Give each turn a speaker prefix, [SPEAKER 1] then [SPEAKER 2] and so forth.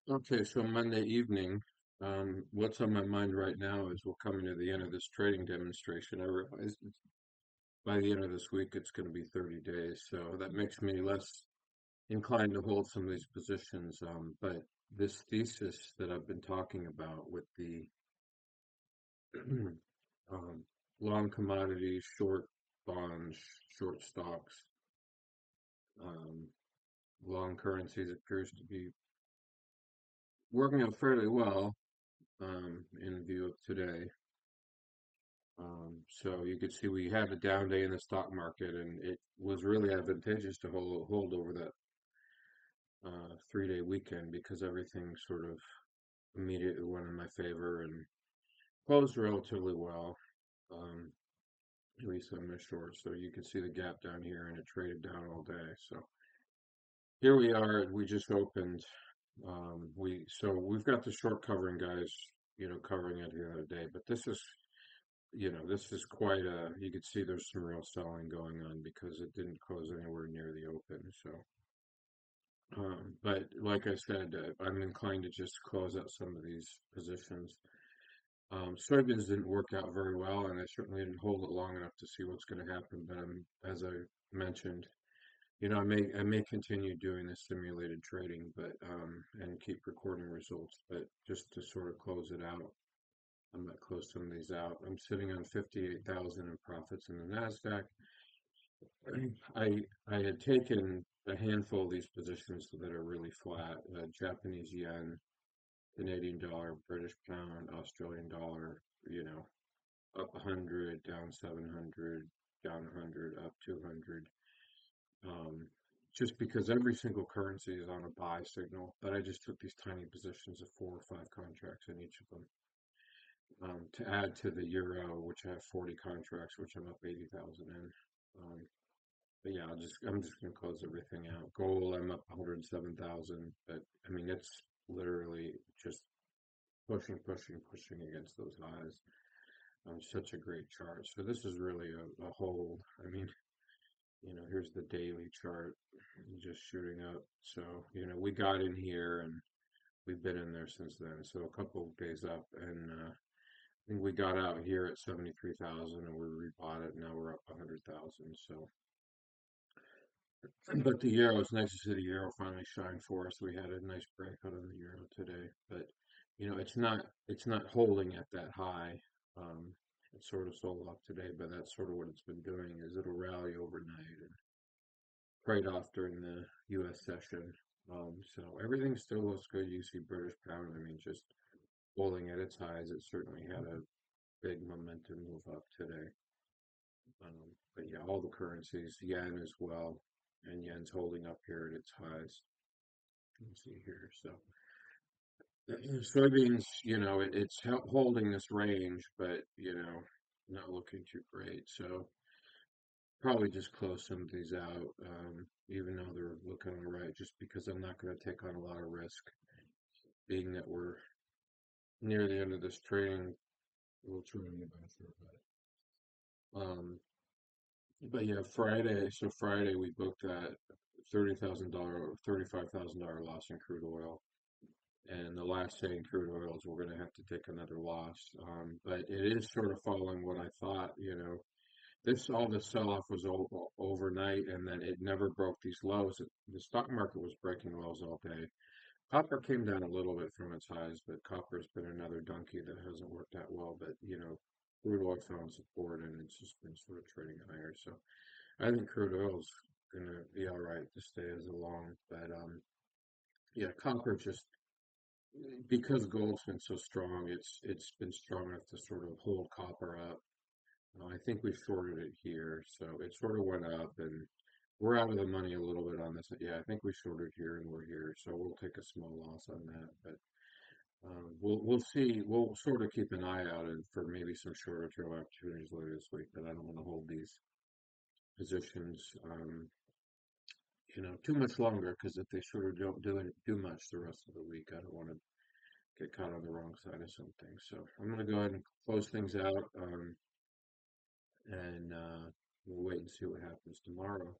[SPEAKER 1] Okay, so Monday evening, what's on my mind right now is we're coming to the end of this trading demonstration. I realize by the end of this week it's going to be 30 days, so that makes me less inclined to hold some of these positions. But this thesis that I've been talking about with the um, long commodities, short bonds, short stocks, um, long currencies appears to be working out fairly well in view of today. So you could see we had a down day in the stock market, and it was really advantageous to hold over that 3-day weekend because everything sort of immediately went in my favor and closed relatively well, um, at least on the short. So you can see the gap down here, and it traded down all day. So here we are. We just opened. We've got the short covering guys, covering it the other day, but this is quite you could see there's some real selling going on because it didn't close anywhere near the open. But like I said, I'm inclined to just close out some of these positions. Soybeans didn't work out very well, and I certainly didn't hold it long enough to see what's going to happen. But as I mentioned, I may continue doing this simulated trading, but and keep recording results, but just to sort of close it out. I might close some of these out. I'm sitting on 58,000 in profits in the Nasdaq. I had taken a handful of these positions that are really flat: Japanese yen, Canadian dollar, British pound, Australian dollar. Up 100, down 700, down 100, up 200. Um, just because every single currency is on a buy signal, but I just took these tiny positions of 4 or 5 contracts in each of them. To add to the euro, which I have 40 contracts, which I'm up 80,000 in. But yeah, I'm just gonna close everything out. Gold, I'm up 107,000, but I mean it's literally just pushing against those highs. Such a great chart. So this is really a hold. I mean, here's the daily chart, just shooting up. So we got in here and we've been in there since then. So a couple of days up, and I think we got out here at 73,000 and we rebought it. Now we're up 100,000. So, but the euro, it's nice to see the euro finally shine for us. We had a nice breakout of the euro today, but it's not holding at that high. Um, it sort of sold off today, but that's sort of what it's been doing is it'll rally overnight and trade off during the U.S. session. So everything still looks good. You see British pound, I mean, just holding at its highs. It certainly had a big momentum move up today. But yeah, all the currencies, yen as well, and yen's holding up here at its highs. Let's see here. So soybeans, it's holding this range, but not looking too great. So probably just close some of these out, even though they're looking all right, just because I'm not going to take on a lot of risk, being that we're near the end of this trading. We'll try and get back through it. But yeah, Friday we booked that $30,000, $35,000 loss in crude oil. And the last day in crude oils, we're going to have to take another loss. But it is sort of following what I thought. All the sell-off was overnight, and then it never broke these lows. The stock market was breaking lows all day. Copper came down a little bit from its highs, but copper's been another donkey that hasn't worked that well. But crude oil found support, and it's just been sort of trading higher. So I think crude oil's gonna be all right to stay as a long. But yeah, copper just because gold's been so strong, it's been strong enough to sort of hold copper up. I think we shorted it here, so it sort of went up, and we're out of the money a little bit on this. Yeah, I think we shorted here, and we're here, so we'll take a small loss on that. But we'll see. We'll sort of keep an eye out for maybe some shorter term opportunities later this week. But I don't want to hold these positions, too much longer because if they sort of don't do much the rest of the week, I don't want to get caught on the wrong side of something. So I'm going to go ahead and close things out, and we'll wait and see what happens tomorrow.